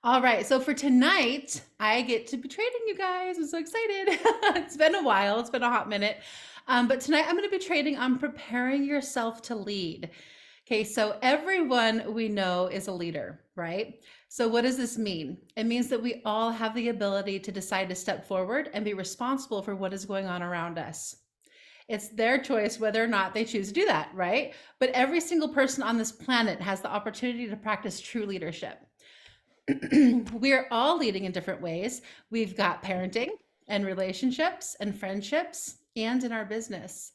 All right. So for tonight, I get to be trading you guys. I'm so excited. It's been a while. It's been a hot minute. But tonight I'm going to be trading on preparing yourself to lead. Okay. So everyone we know is a leader, right? So what does this mean? It means that we all have the ability to decide to step forward and be responsible for what is going on around us. It's their choice whether or not they choose to do that, right? But every single person on this planet has the opportunity to practice true leadership. We are all leading in different ways. We've got parenting and relationships and friendships and in our business.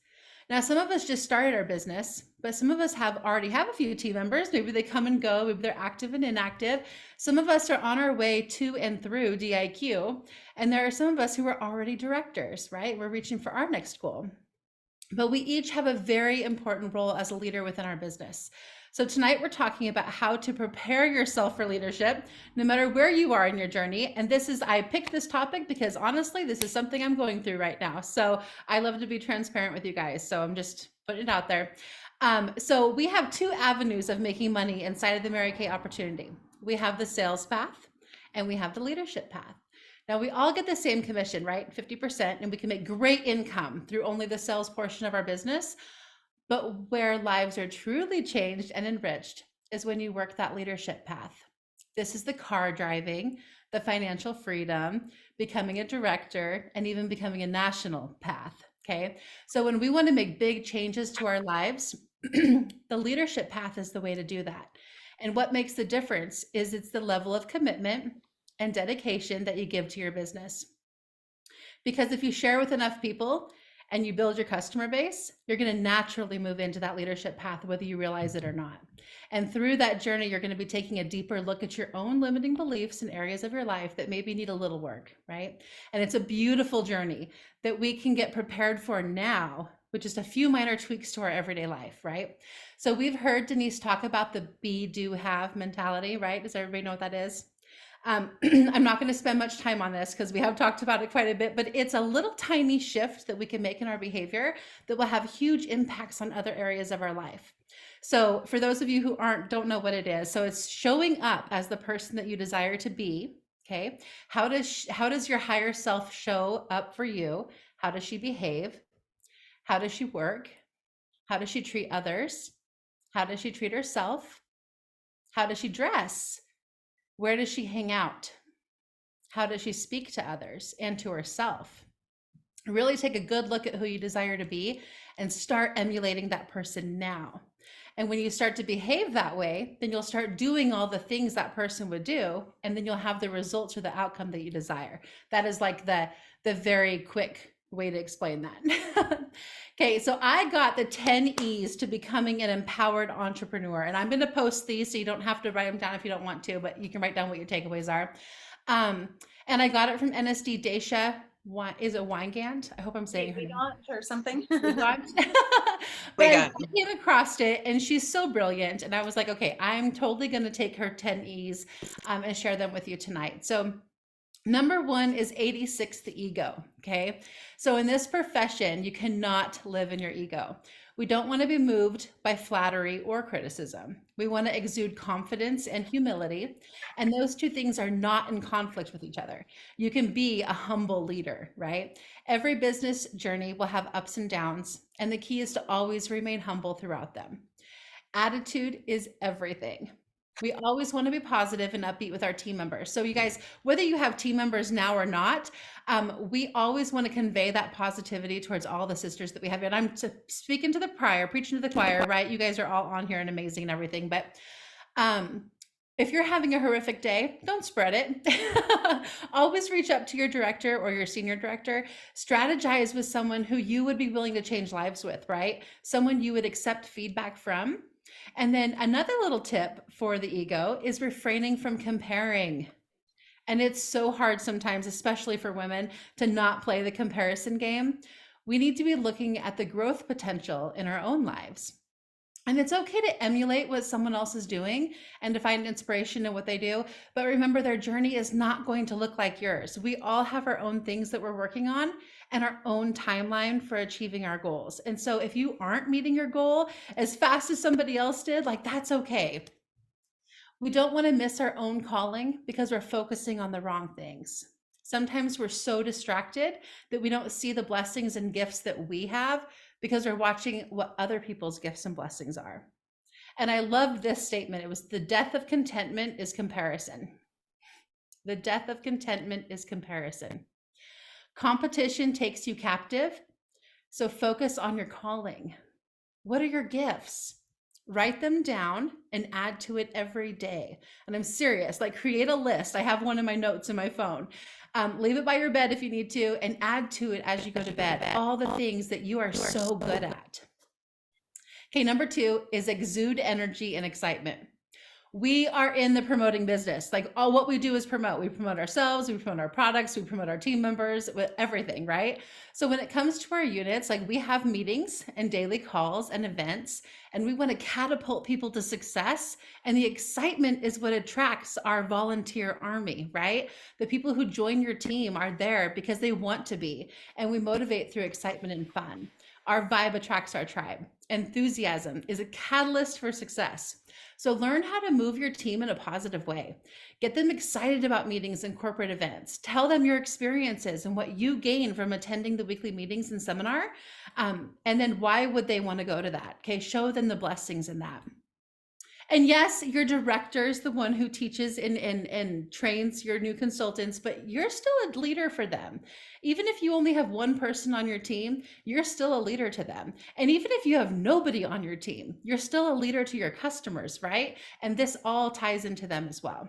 Now, some of us just started our business, but some of us already have a few team members. Maybe they come and go, maybe they're active and inactive. Some of us are on our way to and through DIQ, and there are some of us who are already directors, right? We're reaching for our next goal. But we each have a very important role as a leader within our business. So tonight we're talking about how to prepare yourself for leadership, no matter where you are in your journey. And I picked this topic because honestly, this is something I'm going through right now. So I love to be transparent with you guys. So I'm just putting it out there. So we have two avenues of making money inside of the Mary Kay opportunity. We have the sales path and we have the leadership path. Now we all get the same commission, right? 50%, and we can make great income through only the sales portion of our business. But where lives are truly changed and enriched is when you work that leadership path. This is the car driving, the financial freedom, becoming a director, and even becoming a national path. Okay. So when we want to make big changes to our lives, the leadership path is the way to do that. And what makes the difference is it's the level of commitment and dedication that you give to your business. Because if you share with enough people and you build your customer base, you're going to naturally move into that leadership path, whether you realize it or not. And through that journey, you're going to be taking a deeper look at your own limiting beliefs and areas of your life that maybe need a little work, right? And it's a beautiful journey that we can get prepared for now with just a few minor tweaks to our everyday life, right? So we've heard Denise talk about the be, do, have mentality, right? Does everybody know what that is? I'm not going to spend much time on this because we have talked about it quite a bit, but it's a little tiny shift that we can make in our behavior that will have huge impacts on other areas of our life. So for those of you who don't know what it is, so it's showing up as the person that you desire to be. Okay. How does your higher self show up for you? How does she behave? How does she work? How does she treat others? How does she treat herself? How does she dress? Where does she hang out? How does she speak to others and to herself? Really take a good look at who you desire to be and start emulating that person now. And when you start to behave that way, then you'll start doing all the things that person would do, and then you'll have the results or the outcome that you desire. That is like the very quick way to explain that. Okay, so I got the 10 E's to becoming an empowered entrepreneur, and I'm going to post these so you don't have to write them down if you don't want to, but you can write down what your takeaways are. And I got it from NSD Daisha. Is it Weingand? I hope I'm saying her name or something. but I came across it and she's so brilliant. And I was like, okay, I'm totally going to take her 10 E's and share them with you tonight. So number one is 86, the ego. Okay. So in this profession, you cannot live in your ego. We don't want to be moved by flattery or criticism. We want to exude confidence and humility. And those two things are not in conflict with each other. You can be a humble leader, right? Every business journey will have ups and downs. And the key is to always remain humble throughout them. Attitude is everything. We always want to be positive and upbeat with our team members. So you guys, whether you have team members now or not, we always want to convey that positivity towards all the sisters that we have. And I'm speaking to the prior, preaching to the choir, right? You guys are all on here and amazing and everything. But if you're having a horrific day, don't spread it. Always reach up to your director or your senior director. Strategize with someone who you would be willing to change lives with, right? Someone you would accept feedback from. And then another little tip for the ego is refraining from comparing. And it's so hard sometimes, especially for women, to not play the comparison game. We need to be looking at the growth potential in our own lives. And it's okay to emulate what someone else is doing and to find inspiration in what they do. But remember, their journey is not going to look like yours. We all have our own things that we're working on and our own timeline for achieving our goals. And so if you aren't meeting your goal as fast as somebody else did, like that's okay. We don't want to miss our own calling because we're focusing on the wrong things. Sometimes we're so distracted that we don't see the blessings and gifts that we have because we're watching what other people's gifts and blessings are. And I loved this statement. It was the death of contentment is comparison. The death of contentment is comparison. Competition takes you captive. So focus on your calling. What are your gifts? Write them down and add to it every day. And I'm serious, like create a list. I have one in my notes in my phone. Leave it by your bed if you need to, and add to it as you go to bed all the things that you are so good at. Okay, number 2 is exude energy and excitement. We are in the promoting business. Like all what we do is promote. We promote ourselves, we promote our products, we promote our team members, with everything, right? So when it comes to our units, like we have meetings and daily calls and events, and we want to catapult people to success. And the excitement is what attracts our volunteer army, right? The people who join your team are there because they want to be, and we motivate through excitement and fun. Our vibe attracts our tribe. Enthusiasm is a catalyst for success. So learn how to move your team in a positive way. Get them excited about meetings and corporate events. Tell them your experiences and what you gain from attending the weekly meetings and seminar. And then why would they want to go to that? Okay, show them the blessings in that. And yes, your director is the one who teaches and trains your new consultants, but you're still a leader for them. Even if you only have one person on your team, you're still a leader to them. And even if you have nobody on your team, you're still a leader to your customers, right? And this all ties into them as well.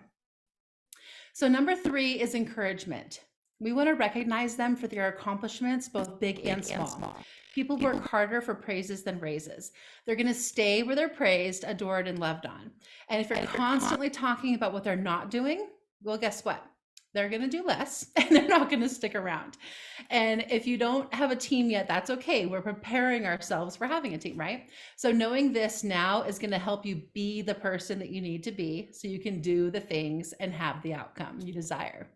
So number 3 is encouragement. We want to recognize them for their accomplishments, both big and small. People work harder for praises than raises. They're going to stay where they're praised, adored, and loved on. And if you're constantly talking about what they're not doing, well, guess what? They're going to do less and they're not going to stick around. And if you don't have a team yet, that's okay. We're preparing ourselves for having a team, right? So knowing this now is going to help you be the person that you need to be so you can do the things and have the outcome you desire.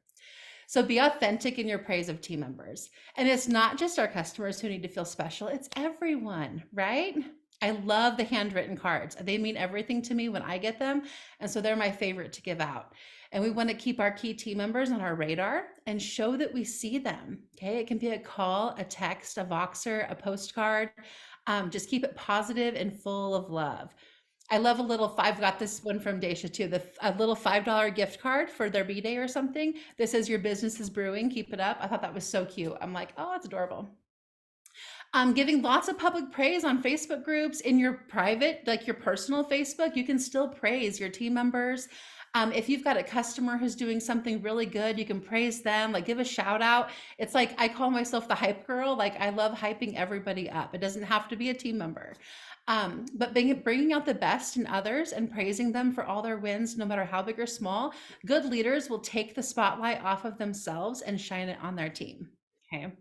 So be authentic in your praise of team members. And it's not just our customers who need to feel special, it's everyone, right? I love the handwritten cards. They mean everything to me when I get them. And so they're my favorite to give out. And we want to keep our key team members on our radar and show that we see them. Okay. It can be a call, a text, a Voxer, a postcard. Just keep it positive and full of love. I love a little I've got this one from Daisha too, a little $5 gift card for their B-Day or something. This says your business is brewing, keep it up. I thought that was so cute. I'm like, oh, that's adorable. Giving lots of public praise on Facebook groups, in your private, like your personal Facebook, you can still praise your team members. If you've got a customer who's doing something really good, you can praise them, like give a shout out. It's like, I call myself the hype girl. Like I love hyping everybody up. It doesn't have to be a team member. But bringing out the best in others and praising them for all their wins, no matter how big or small, good leaders will take the spotlight off of themselves and shine it on their team. Okay.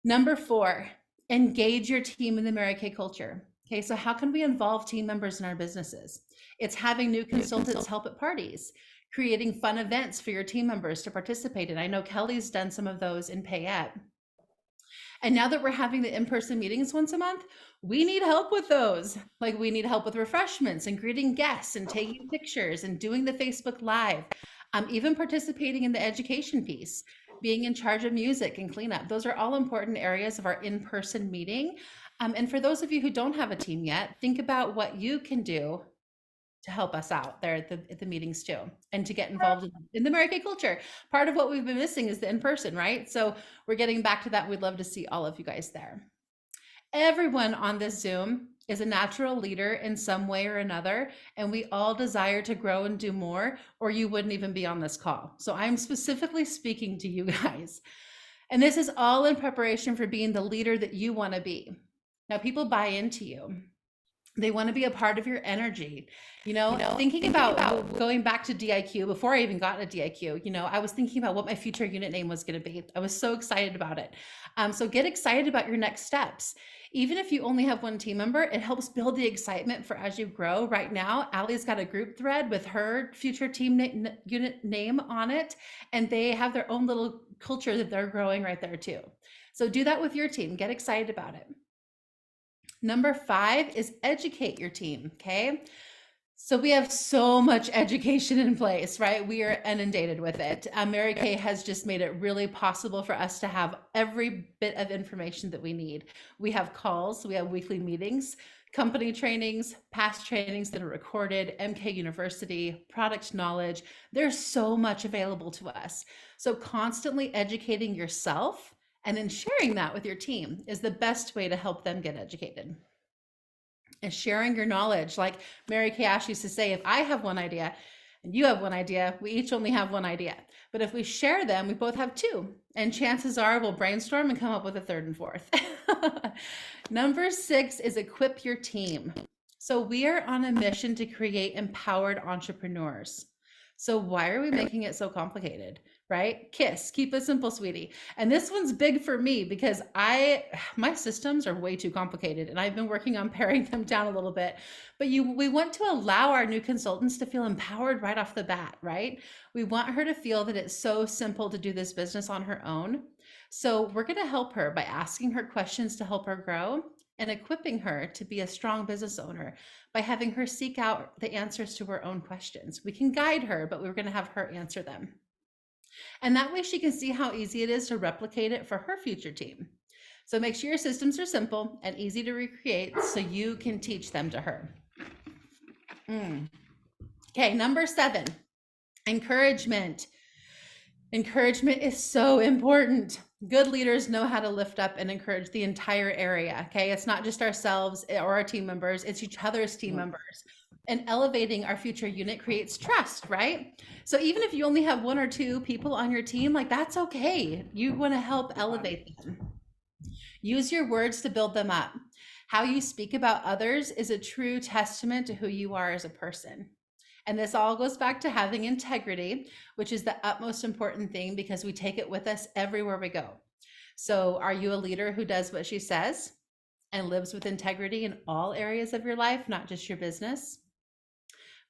Number 4, engage your team in the Mary Kay culture. Okay, so how can we involve team members in our businesses? It's having new consultants help at parties, creating fun events for your team members to participate in. I know Kelly's done some of those in Payette. And now that we're having the in-person meetings once a month, we need help with those. Like we need help with refreshments and greeting guests and taking pictures and doing the Facebook Live, even participating in the education piece, being in charge of music and cleanup. Those are all important areas of our in-person meeting. And for those of you who don't have a team yet, think about what you can do to help us out there at the meetings too, and to get involved in the Mary Kay culture. Part of what we've been missing is the in-person, right? So we're getting back to that. We'd love to see all of you guys there. Everyone on this Zoom is a natural leader in some way or another, and we all desire to grow and do more, or you wouldn't even be on this call. So I'm specifically speaking to you guys. And this is all in preparation for being the leader that you want to be. Now, people buy into you. They want to be a part of your energy. Thinking about going back to DIQ, before I even got into DIQ, I was thinking about what my future unit name was going to be. I was so excited about it. So get excited about your next steps. Even if you only have one team member, it helps build the excitement for as you grow. Right now, Allie's got a group thread with her future team unit name on it, and they have their own little culture that they're growing right there too. So do that with your team. Get excited about it. Number 5 is educate your team, okay? So we have so much education in place, right? We are inundated with it. Mary Kay has just made it really possible for us to have every bit of information that we need. We have calls, we have weekly meetings, company trainings, past trainings that are recorded, MK University, product knowledge. There's so much available to us. So constantly educating yourself and then sharing that with your team is the best way to help them get educated, and sharing your knowledge. Like Mary Kay Ash used to say, if I have one idea and you have one idea, we each only have one idea. But if we share them, we both have two. And chances are we'll brainstorm and come up with a third and fourth. Number 6 is equip your team. So we are on a mission to create empowered entrepreneurs. So why are we making it so complicated? Right? KISS, keep it simple, sweetie. And this one's big for me because my systems are way too complicated and I've been working on paring them down a little bit. But we want to allow our new consultants to feel empowered right off the bat, right? We want her to feel that it's so simple to do this business on her own. So we're going to help her by asking her questions to help her grow and equipping her to be a strong business owner by having her seek out the answers to her own questions. We can guide her, but we're going to have her answer them. And that way she can see how easy it is to replicate it for her future team. So make sure your systems are simple and easy to recreate so you can teach them to her. Okay, number 7, encouragement. Encouragement is so important. Good leaders know how to lift up and encourage the entire area. Okay, it's not just ourselves or our team members, it's each other's team members. And elevating our future unit creates trust, right? So even if you only have 1 or 2 people on your team, like that's okay. You want to help elevate them. Use your words to build them up. How you speak about others is a true testament to who you are as a person. And this all goes back to having integrity, which is the utmost important thing because we take it with us everywhere we go. So are you a leader who does what she says and lives with integrity in all areas of your life, not just your business?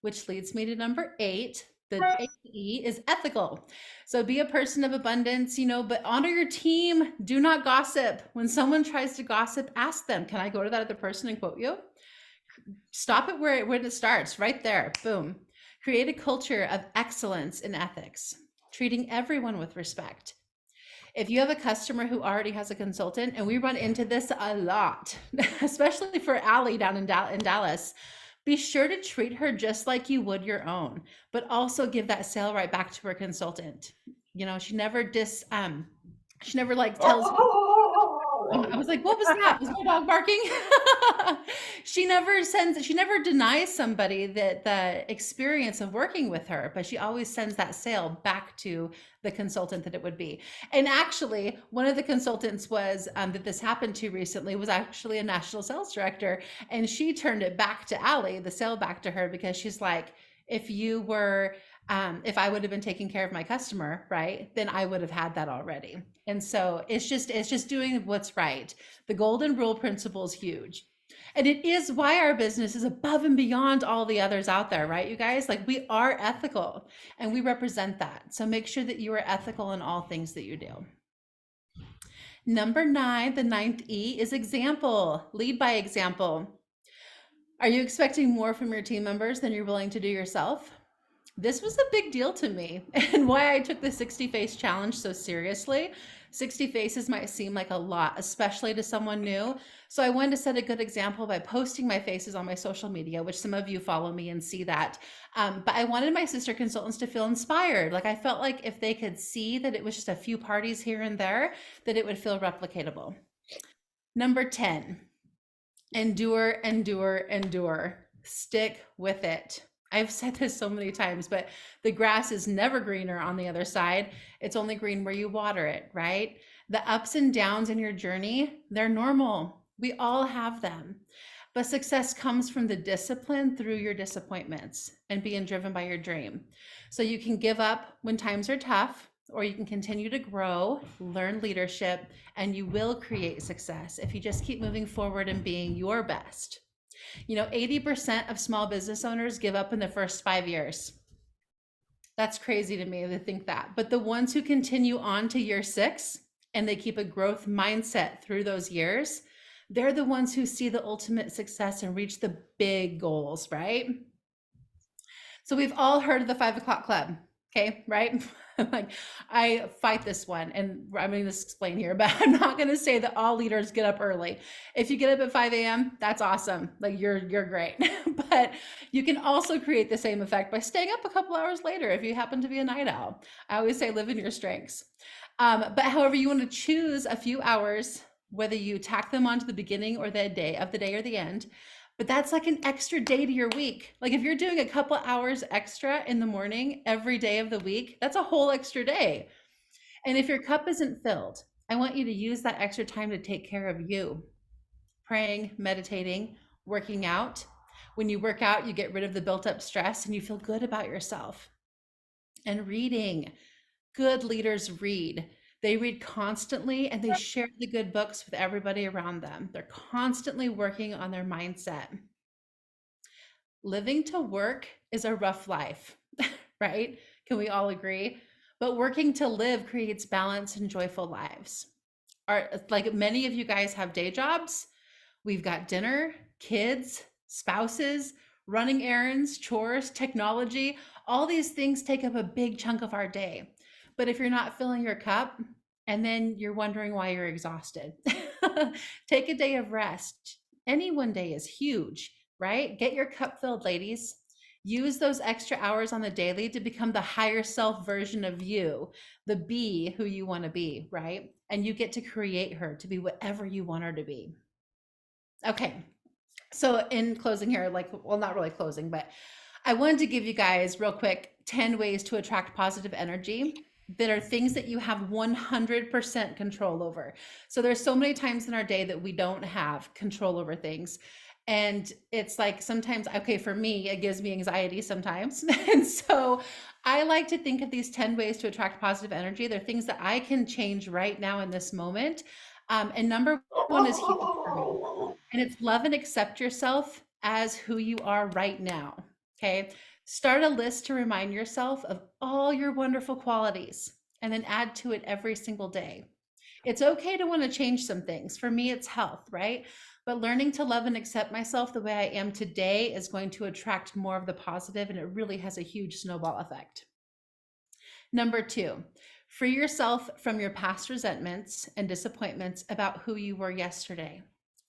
Which leads me to number 8. The E is ethical. So be a person of abundance, but honor your team. Do not gossip. When someone tries to gossip, ask them, can I go to that other person and quote you? Stop it when it starts, right there. Boom. Create a culture of excellence in ethics, treating everyone with respect. If you have a customer who already has a consultant, and we run into this a lot, especially for Allie down in Dallas, be sure to treat her just like you would your own, but also give that sale right back to her consultant. She never like tells. I was like, what was that? Was my dog barking? She never denies somebody the experience of working with her, but she always sends that sale back to the consultant that it would be. And actually, one of the consultants that this happened to recently was actually a national sales director. And she turned it back to Allie, the sale back to her, because she's like, if I would have been taking care of my customer, right, then I would have had that already. And so it's just doing what's right. The golden rule principle is huge. And it is why our business is above and beyond all the others out there, right, you guys? Like, we are ethical and we represent that. So make sure that you are ethical in all things that you do. Number 9, the 9th E is example. Lead by example. Are you expecting more from your team members than you're willing to do yourself? This was a big deal to me, and why I took the 60 face challenge so seriously. 60 faces might seem like a lot, especially to someone new. So I wanted to set a good example by posting my faces on my social media, which some of you follow me and see that. But I wanted my sister consultants to feel inspired. Like, I felt like if they could see that it was just a few parties here and there, that it would feel replicatable. Number 10, endure, endure, endure. Stick with it. I've said this so many times, but the grass is never greener on the other side. It's only green where you water it, right? The ups and downs in your journey, they're normal. We all have them. But success comes from the discipline through your disappointments and being driven by your dream. So you can give up when times are tough, or you can continue to grow, learn leadership, and you will create success if you just keep moving forward and being your best. 80% of small business owners give up in the first 5 years. That's crazy to me to think that. But the ones who continue on to year 6 and they keep a growth mindset through those years, they're the ones who see the ultimate success and reach the big goals, right? So we've all heard of the 5 o'clock club. Okay, right? Like I fight this one, and I'm going to explain here, but I'm not going to say that all leaders get up early. If you get up at 5 a.m., that's awesome. Like you're great. But you can also create the same effect by staying up a couple hours later if you happen to be a night owl. I always say live in your strengths. But however, you want to choose a few hours, whether you tack them onto the beginning or the day of the day or the end. But that's like an extra day to your week. Like if you're doing a couple hours extra in the morning every day of the week, that's a whole extra day. And if your cup isn't filled, I want you to use that extra time to take care of you. Praying, meditating, working out. When you work out, you get rid of the built up stress and you feel good about yourself. And reading. Good leaders read. They read constantly and they share the good books with everybody around them. They're constantly working on their mindset. Living to work is a rough life, right? Can we all agree? But working to live creates balanced and joyful lives. Like many of you guys have day jobs. We've got dinner, kids, spouses, running errands, chores, technology. All these things take up a big chunk of our day. But if you're not filling your cup and then you're wondering why you're exhausted, take a day of rest. Any one day is huge, right? Get your cup filled, ladies. Use those extra hours on the daily to become the higher self version of you, the be who you want to be, right? And you get to create her to be whatever you want her to be. Okay. So in closing here, like, well, not really closing, but I wanted to give you guys real quick 10 ways to attract positive energy that are things that you have 100% control over. So there's so many times in our day that we don't have control over things. And it's like sometimes, okay, for me, it gives me anxiety sometimes. And so I like to think of these 10 ways to attract positive energy. They're things that I can change right now in this moment. And number one is huge for me. And it's love and accept yourself as who you are right now. Okay. Start a list to remind yourself of all your wonderful qualities and then add to it every single day. It's okay to want to change some things. For me, it's health, right? But learning to love and accept myself the way I am today is going to attract more of the positive, and it really has a huge snowball effect. Number two, free yourself from your past resentments and disappointments about who you were yesterday.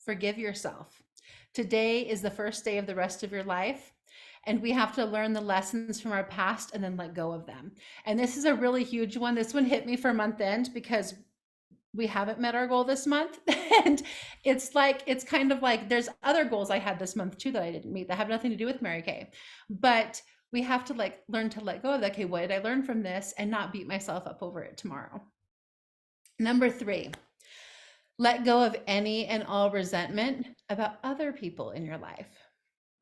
Forgive yourself. Today is the first day of the rest of your life, and we have to learn the lessons from our past and then let go of them. And this is a really huge one. This one hit me for month end because we haven't met our goal this month. And it's kind of like there's other goals I had this month too that I didn't meet that have nothing to do with Mary Kay. But we have to like learn to let go of that. Okay, what did I learn from this and not beat myself up over it tomorrow? Number three, let go of any and all resentment about other people in your life.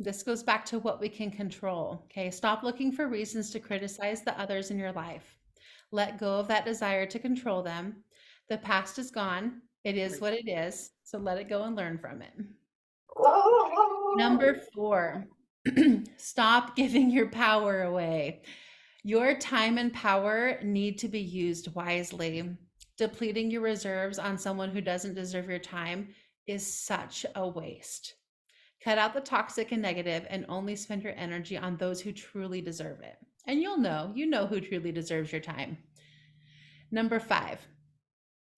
This goes back to what we can control. Okay, stop looking for reasons to criticize the others in your life. Let go of that desire to control them. The past is gone. It is what it is. So let it go and learn from it. Number four, stop giving your power away. Your time and power need to be used wisely. Depleting your reserves on someone who doesn't deserve your time is such a waste. Cut out the toxic and negative and only spend your energy on those who truly deserve it. And you know who truly deserves your time. Number five,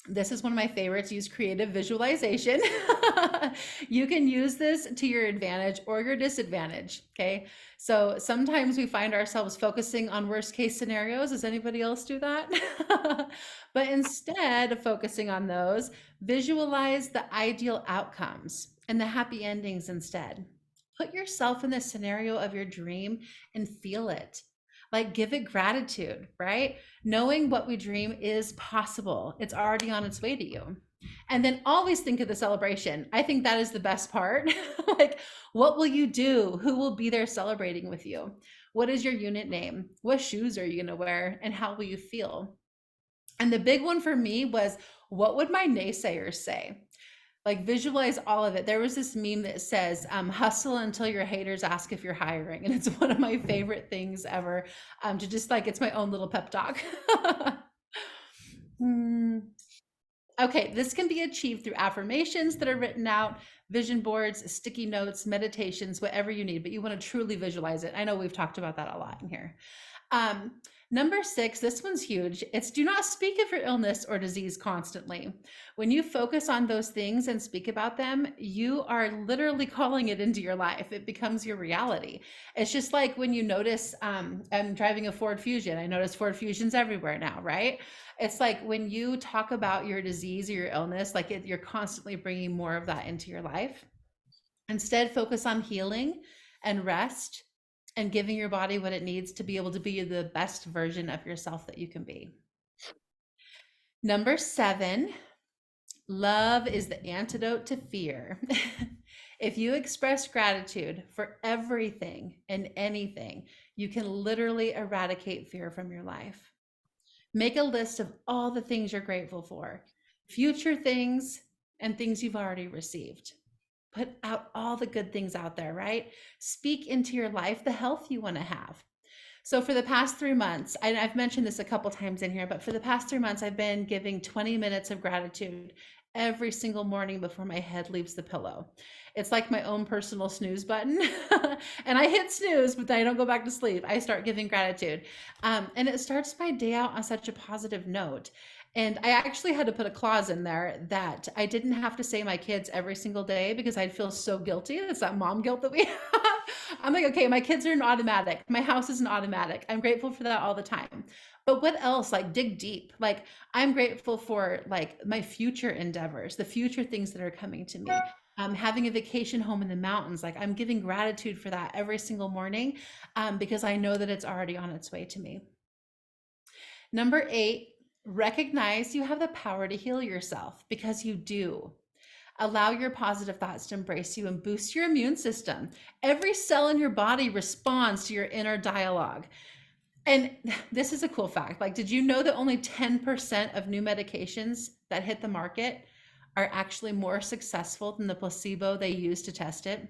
this is one of my favorites. Use creative visualization. You can use this to your advantage or your disadvantage. Okay. So sometimes we find ourselves focusing on worst case scenarios. Does anybody else do that? But instead of focusing on those, visualize the ideal outcomes and the happy endings instead. Put yourself in the scenario of your dream and feel it. Like give it gratitude, right? Knowing what we dream is possible. It's already on its way to you. And then always think of the celebration. I think that is the best part. Like, what will you do? Who will be there celebrating with you? What is your unit name? What shoes are you going to wear? And how will you feel? And the big one for me was, what would my naysayers say? Like visualize all of it. There was this meme that says, hustle until your haters ask if you're hiring. And it's one of my favorite things ever, to just like, it's my own little pep talk. Okay, this can be achieved through affirmations that are written out, vision boards, sticky notes, meditations, whatever you need, but you want to truly visualize it. I know we've talked about that a lot in here. Um, Number 6, this one's huge. It's do not speak of your illness or disease constantly. When you focus on those things and speak about them, you are literally calling it into your life. It becomes your reality. It's just like when you notice, I'm driving a Ford Fusion. I notice Ford Fusions everywhere now, right? It's like when you talk about your disease or your illness, like you're constantly bringing more of that into your life. Instead, focus on healing and rest and giving your body what it needs to be able to be the best version of yourself that you can be. Number 7, love is the antidote to fear. If you express gratitude for everything and anything, you can literally eradicate fear from your life. Make a list of all the things you're grateful for, future things, and things you've already received. Put out all the good things out there, right? Speak into your life the health you want to have. So for the past 3 months, and I've mentioned this a couple times in here, but for the past 3 months, I've been giving 20 minutes of gratitude every single morning before my head leaves the pillow. It's like my own personal snooze button. And I hit snooze, but then I don't go back to sleep. I start giving gratitude. And it starts my day out on such a positive note. And I actually had to put a clause in there that I didn't have to say my kids every single day because I'd feel so guilty. It's that mom guilt that we have. I'm like, okay, my kids are an automatic. My house is an automatic. I'm grateful for that all the time. But what else? Like dig deep. Like I'm grateful for like my future endeavors, the future things that are coming to me. Having a vacation home in the mountains, like I'm giving gratitude for that every single morning because I know that it's already on its way to me. Number 8, recognize you have the power to heal yourself because you do. Allow your positive thoughts to embrace you and boost your immune system. Every cell in your body responds to your inner dialogue. And this is a cool fact. Like, did you know that only 10% of new medications that hit the market are actually more successful than the placebo they used to test it?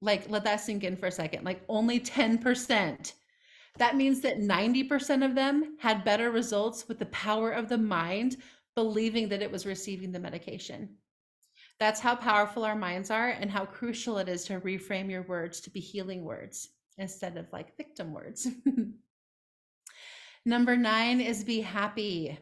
Like, let that sink in for a second. Like, only 10%. That means that 90% of them had better results with the power of the mind, believing that it was receiving the medication. That's how powerful our minds are and how crucial it is to reframe your words to be healing words instead of like victim words. Number 9 is be happy.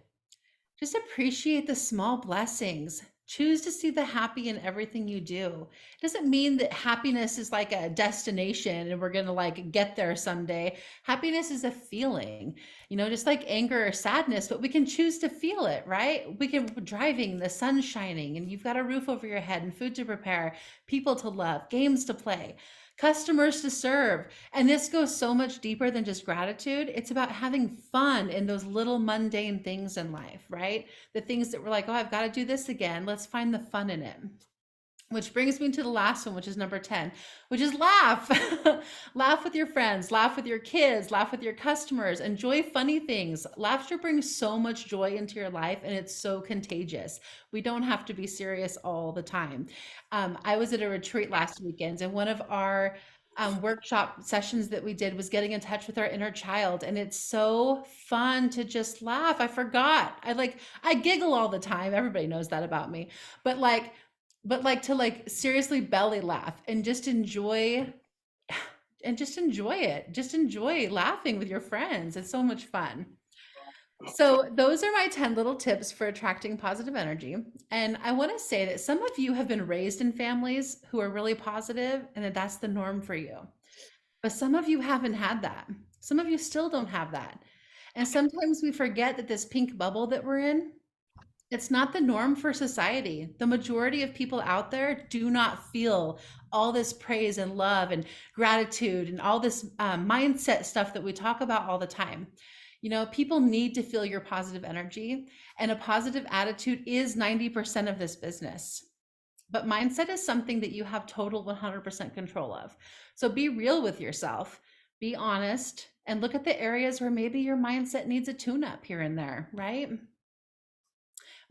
Just appreciate the small blessings. Choose to see the happy in everything you do. It doesn't mean that happiness is like a destination and we're going to like get there someday. Happiness is a feeling, just like anger or sadness, but we can choose to feel it, right? We can driving, the sun's shining, and you've got a roof over your head and food to prepare, people to love, games to play, customers to serve. And this goes so much deeper than just gratitude. It's about having fun in those little mundane things in life, right? The things that we're like, oh, I've got to do this again. Let's find the fun in it. Which brings me to the last one, which is number 10, which is laugh. Laugh with your friends, laugh with your kids, laugh with your customers, enjoy funny things. Laughter brings so much joy into your life and it's so contagious. We don't have to be serious all the time. I was at a retreat last weekend and one of our workshop sessions that we did was getting in touch with our inner child. And it's so fun to just laugh. I forgot. I giggle all the time. Everybody knows that about me. But to like seriously belly laugh and just enjoy it. Just enjoy laughing with your friends. It's so much fun. So those are my 10 little tips for attracting positive energy. And I want to say that some of you have been raised in families who are really positive and that that's the norm for you. But some of you haven't had that. Some of you still don't have that. And sometimes we forget that this pink bubble that we're in, it's not the norm for society. The majority of people out there do not feel all this praise and love and gratitude and all this mindset stuff that we talk about all the time. People need to feel your positive energy, and a positive attitude is 90% of this business. But mindset is something that you have total 100% control of. So be real with yourself, be honest, and look at the areas where maybe your mindset needs a tune up here and there, right?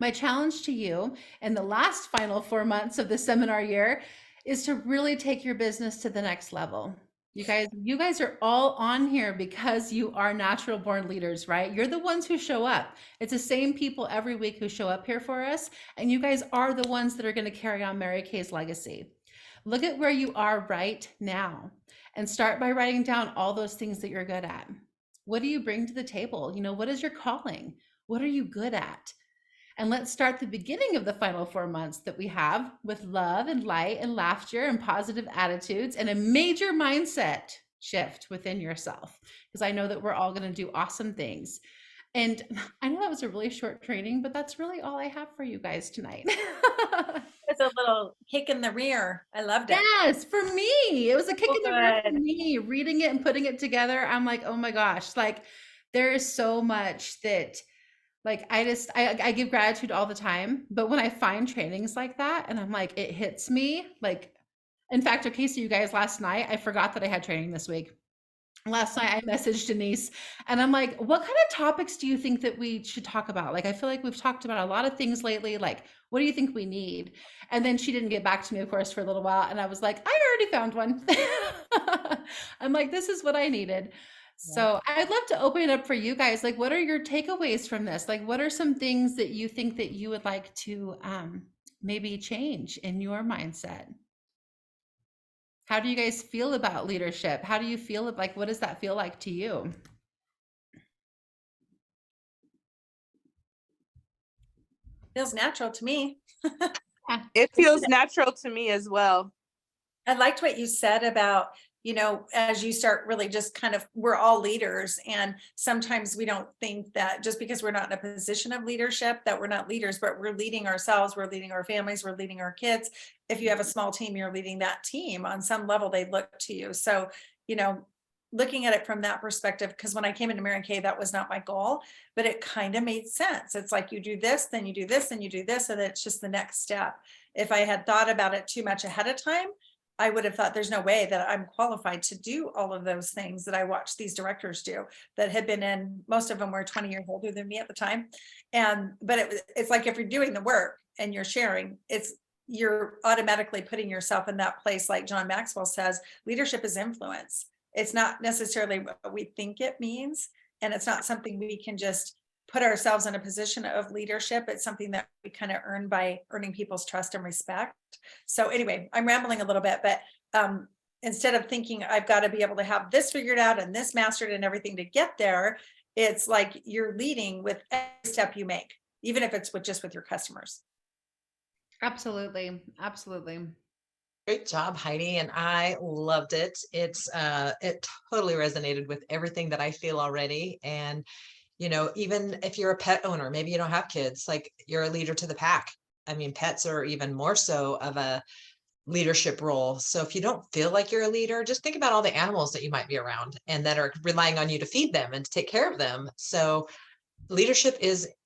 My challenge to you in the last final 4 months of the seminar year is to really take your business to the next level. You guys are all on here because you are natural born leaders, right? You're the ones who show up. It's the same people every week who show up here for us, and you guys are the ones that are going to carry on Mary Kay's legacy. Look at where you are right now and start by writing down all those things that you're good at. What do you bring to the table? What is your calling? What are you good at? And let's start the beginning of the final 4 months that we have with love and light and laughter and positive attitudes and a major mindset shift within yourself. Because I know that we're all going to do awesome things. And I know that was a really short training, but that's really all I have for you guys tonight. It's a little kick in the rear. I loved it. Yes, for me, it was a kick Oh, in the rear for good. me. Reading it and putting it together, I'm like, oh my gosh, like there is so much that like I give gratitude all the time, but when I find trainings like that and I'm like, it hits me. Like, in fact, okay, so you guys, last night I forgot that I had training this week. Last night I messaged Denise and I'm like, what kind of topics do you think that we should talk about? Like, I feel like we've talked about a lot of things lately. Like, what do you think we need? And then she didn't get back to me, of course, for a little while. And I was like, I already found one. I'm like, this is what I needed. Yeah. So I'd love to open it up for you guys. Like, what are your takeaways from this? Like, what are some things that you think that you would like to maybe change in your mindset? How do you guys feel about leadership? How do you feel like, what does that feel like to you? Feels natural to me. Yeah. It feels natural to me as well. I liked what you said about, as you start really just kind of, we're all leaders. And sometimes we don't think that just because we're not in a position of leadership, that we're not leaders, but we're leading ourselves, we're leading our families, we're leading our kids. If you have a small team, you're leading that team. On some level, they look to you. So, looking at it from that perspective, because when I came into Mary Kay, that was not my goal, but it kind of made sense. It's like you do this, then you do this, and you do this, and it's just the next step. If I had thought about it too much ahead of time, I would have thought there's no way that I'm qualified to do all of those things that I watched these directors do that had been in, most of them were 20 years older than me at the time. But it's like, if you're doing the work and you're sharing, you're automatically putting yourself in that place. Like John Maxwell says, leadership is influence. It's not necessarily what we think it means. And it's not something we can just put ourselves in a position of leadership. It's something that we kind of earn by earning people's trust and respect. So anyway, I'm rambling a little bit, but instead of thinking I've got to be able to have this figured out and this mastered and everything to get there, it's like you're leading with every step you make, even if it's with your customers. Absolutely. Absolutely. Great job, Heidi, and I loved it. It totally resonated with everything that I feel already. And even if you're a pet owner, maybe you don't have kids, like you're a leader to the pack. I mean, pets are even more so of a leadership role. So if you don't feel like you're a leader, just think about all the animals that you might be around and that are relying on you to feed them and to take care of them. So leadership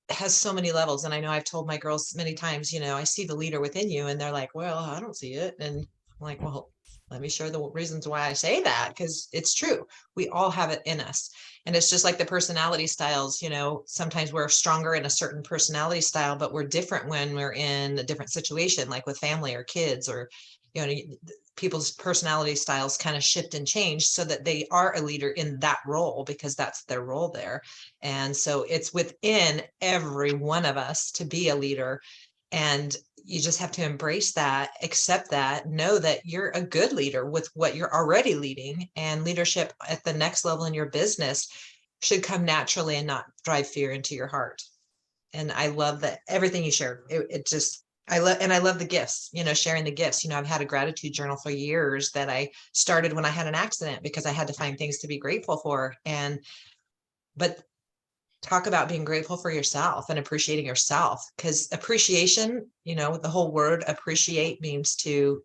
has so many levels. And I know I've told my girls many times, I see the leader within you, and they're like, well, I don't see it. And I'm like, well, let me share the reasons why I say that, because it's true. We all have it in us. And it's just like the personality styles, sometimes we're stronger in a certain personality style, but we're different when we're in a different situation, like with family or kids, or, people's personality styles kind of shift and change so that they are a leader in that role, because that's their role there. And so it's within every one of us to be a leader. And you just have to embrace that, accept that, know that you're a good leader with what you're already leading. And leadership at the next level in your business should come naturally and not drive fear into your heart. And I love that everything you shared. I love the gifts, sharing the gifts. I've had a gratitude journal for years that I started when I had an accident because I had to find things to be grateful for. But talk about being grateful for yourself and appreciating yourself, because appreciation, the whole word appreciate means to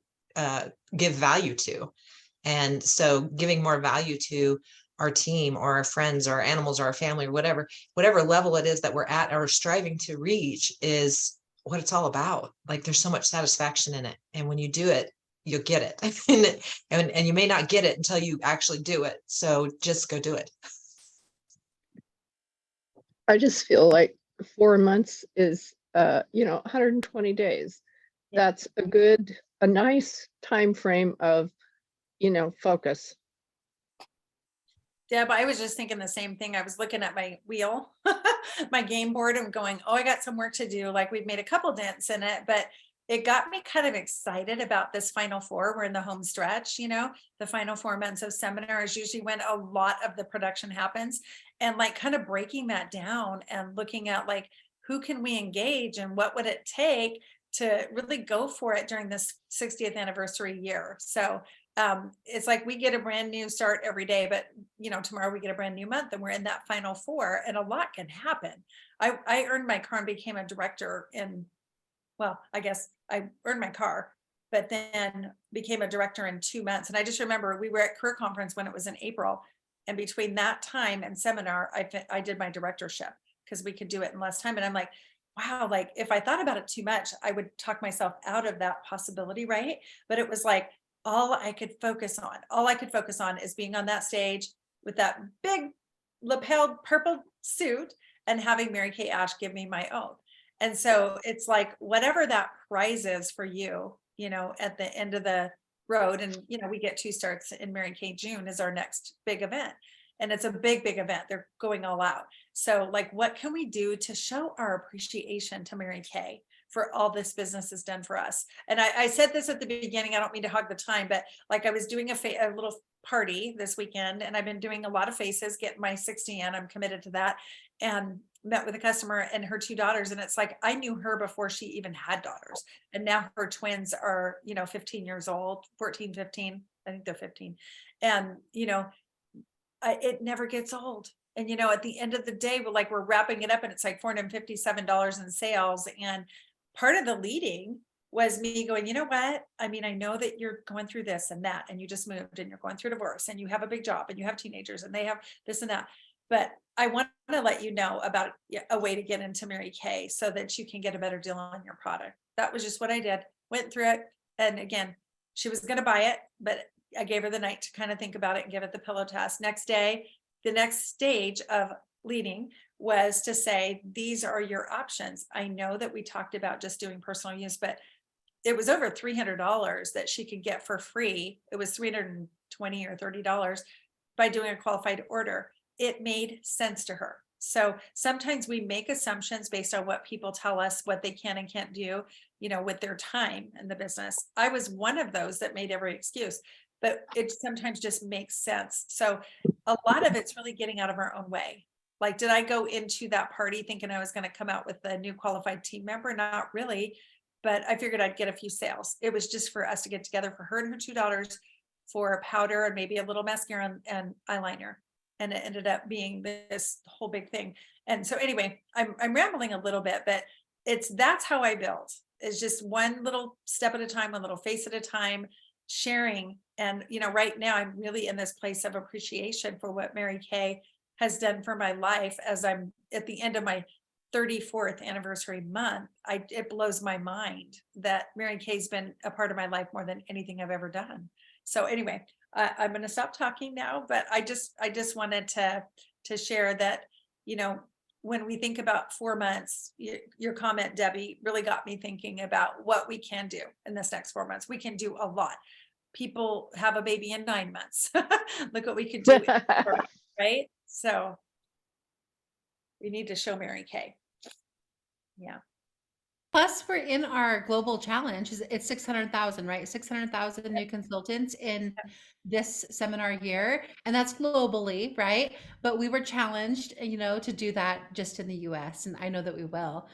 give value to. And so giving more value to our team or our friends or our animals or our family or whatever level it is that we're at or striving to reach is what it's all about. Like, there's so much satisfaction in it. And when you do it, you'll get it. and you may not get it until you actually do it. So just go do it. I just feel like 4 months is, 120 days. That's a nice time frame of, focus. Deb, I was just thinking the same thing. I was looking at my wheel, my game board, and going, oh, I got some work to do. Like we've made a couple dents in it, but it got me kind of excited about this final four. We're in the home stretch, you know, the final 4 months of seminar is usually when a lot of the production happens. And like kind of breaking that down and looking at like, who can we engage and what would it take to really go for it during this 60th anniversary year? So it's like we get a brand new start every day, but you know, tomorrow we get a brand new month and we're in that final four and a lot can happen. I earned my car and became a director in, well, I guess I earned my car, but then became a director in 2 months. And I just remember we were at career conference when it was in April. And between that time and seminar, I did my directorship because we could do it in less time. And I'm like, wow, like if I thought about it too much, I would talk myself out of that possibility, right? But it was like all I could focus on is being on that stage with that big lapelled purple suit and having Mary Kay Ash give me my oath. And so it's like whatever that prize is for you, you know, at the end of the road, and you know, we get 2 starts in Mary Kay. June is our next big event. And it's a big, big event. They're going all out. So like, what can we do to show our appreciation to Mary Kay for all this business has done for us? And I said this at the beginning, I don't mean to hog the time, but like I was doing a little party this weekend and I've been doing a lot of faces, getting my 60 in, I'm committed to that. And met with a customer and her 2 daughters. And it's like, I knew her before she even had daughters. And now her twins are, you know, 15 years old, 14, 15, I think they're 15. And, you know, it never gets old. And, you know, at the end of the day, we're wrapping it up and it's like $457 in sales. And part of the leading was me going, you know what? I mean, I know that you're going through this and that, and you just moved and you're going through divorce and you have a big job and you have teenagers and they have this and that. But I want to let you know about a way to get into Mary Kay so that you can get a better deal on your product. That was just what I did. Went through it. And again, she was going to buy it, but I gave her the night to kind of think about it and give it the pillow test. Next day, the next stage of leading was to say, these are your options. I know that we talked about just doing personal use, but it was over $300 that she could get for free. It was $320 or $30 by doing a qualified order. It made sense to her. So sometimes we make assumptions based on what people tell us, what they can and can't do, you know, with their time in the business. I was one of those that made every excuse, but it sometimes just makes sense. So a lot of it's really getting out of our own way. Like, did I go into that party thinking I was going to come out with a new qualified team member? Not really, but I figured I'd get a few sales. It was just for us to get together for her and her 2 daughters for powder and maybe a little mascara and eyeliner. And it ended up being this whole big thing. And so anyway, I'm rambling a little bit, but that's how I build. It's just one little step at a time, one little face at a time, sharing. And, you know, right now I'm really in this place of appreciation for what Mary Kay has done for my life as I'm at the end of my 34th anniversary month. It blows my mind that Mary Kay's been a part of my life more than anything I've ever done. So anyway, I'm going to stop talking now, but I just wanted to share that, you know, when we think about 4 months, your comment, Debbie, really got me thinking about what we can do in this next 4 months. We can do a lot. People have a baby in 9 months. Look what we could do, right? So we need to show Mary Kay. Yeah. Plus, we're in our global challenge. It's 600,000, right? 600,000 new consultants in this seminar year, and that's globally, right? But we were challenged, you know, to do that just in the US, and I know that we will.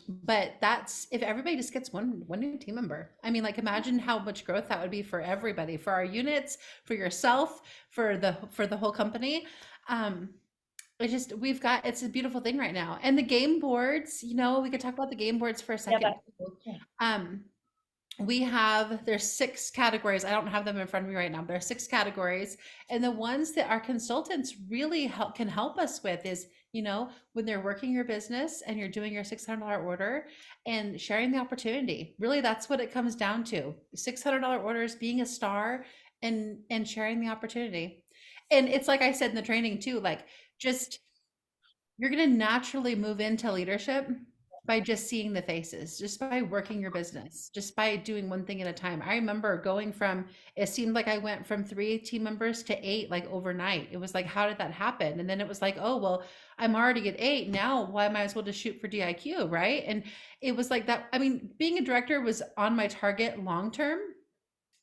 But that's if everybody just gets one new team member. I mean, like imagine how much growth that would be for everybody, for our units, for yourself, for the whole company. It's a beautiful thing right now. And the game boards, you know, we could talk about the game boards for a second. There's 6 categories. I don't have them in front of me right now, but there are 6 categories. And the ones that our consultants really can help us with is, you know, when they're working your business and you're doing your $600 order and sharing the opportunity. Really, that's what it comes down to. $600 orders, being a star and sharing the opportunity. And it's like I said in the training too, like just you're going to naturally move into leadership by just seeing the faces, just by working your business, just by doing one thing at a time. I remember going from, it seemed like I went from 3 team members to 8 like overnight. It was like, how did that happen? And then it was like, oh, well, I'm already at 8 now. Why might as well just shoot for DIQ, right? And it was like that. I mean, being a director was on my target long term.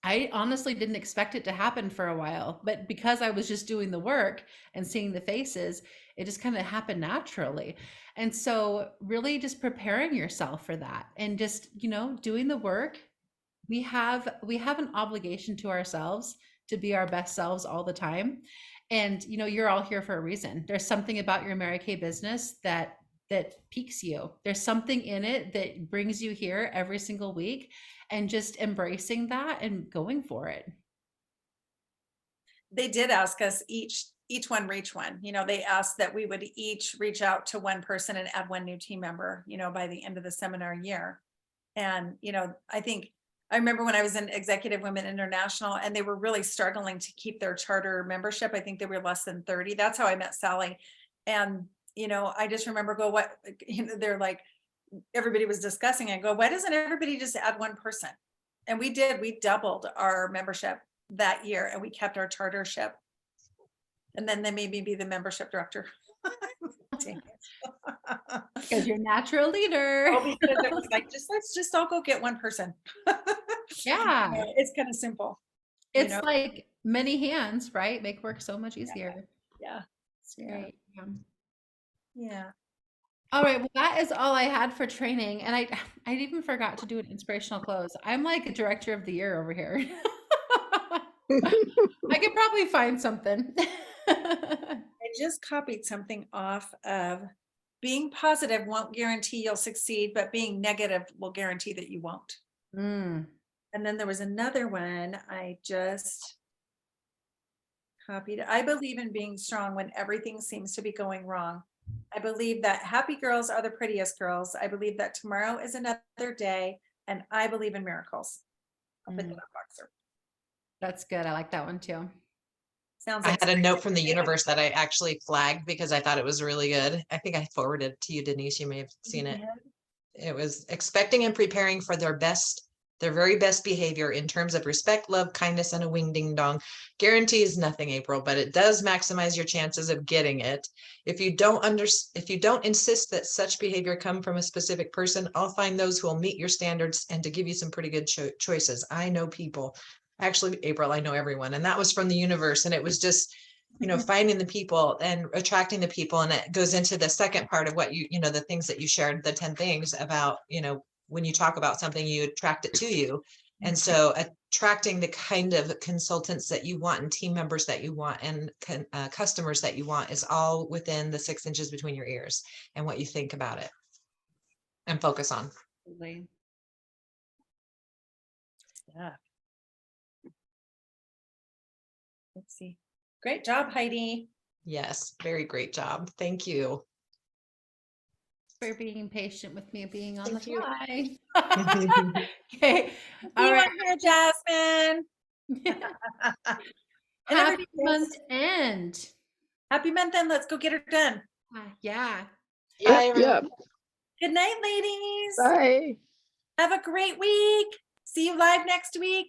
I honestly didn't expect it to happen for a while, but because I was just doing the work and seeing the faces, it just kind of happened naturally. And so really just preparing yourself for that and just, doing the work. We have an obligation to ourselves to be our best selves all the time. And you're all here for a reason. There's something about your Mary Kay business that piques you. There's something in it that brings you here every single week, and just embracing that and going for it. They did ask us each one reach one. They asked that we would each reach out to one person and add one new team member, by the end of the seminar year. And, I remember when I was in Executive Women International and they were really struggling to keep their charter membership. I think they were less than 30. That's how I met Sally. And, I just remember they're like, everybody was discussing and go, why doesn't everybody just add one person? And we doubled our membership that year and we kept our chartership. And then they made me be the membership director. Because you're a natural leader. Because it was like, let's just all go get one person. Yeah. It's kind of simple. It's like many hands, right? Make work so much easier. Yeah. It's great. Yeah. Yeah. All right. Well, that is all I had for training. And I even forgot to do an inspirational close. I'm like a director of the year over here. I could probably find something. I just copied something off of being positive won't guarantee you'll succeed, but being negative will guarantee that you won't. Mm. And then there was another one I just copied. I believe in being strong when everything seems to be going wrong. I believe that happy girls are the prettiest girls. I believe that tomorrow is another day, and I believe in miracles. I'll put that on Boxer. That's good. I like that one too. Sounds I like had a note from the universe that I actually flagged because I thought it was really good. I think I forwarded it to you, Denise. You may have seen it. It was expecting and preparing for their very best behavior in terms of respect, love, kindness, and a wing ding dong. Guarantees nothing, April, but it does maximize your chances of getting it. If you don't insist that such behavior come from a specific person, I'll find those who will meet your standards and to give you some pretty good choices. I know people. Actually, April, I know everyone. And that was from the universe. And it was just, finding the people and attracting the people. And it goes into the second part of what the things that you shared, the 10 things about, when you talk about something, you attract it to you. And so attracting the kind of consultants that you want and team members that you want and customers that you want is all within the 6 inches between your ears and what you think about it and focus on. Absolutely. Yeah. Let's see. Great job, Heidi. Yes, very great job. Thank you. For being patient with me being on Thank the you. fly. Okay. All You right. on here, Jasmine. And Happy everybody month else, end. happy month end. Let's go get her done. Yeah. Bye, Yep, everyone. yep. Good night, ladies. Bye. Have a great week. See you live next week.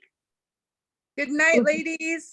Good night, ladies.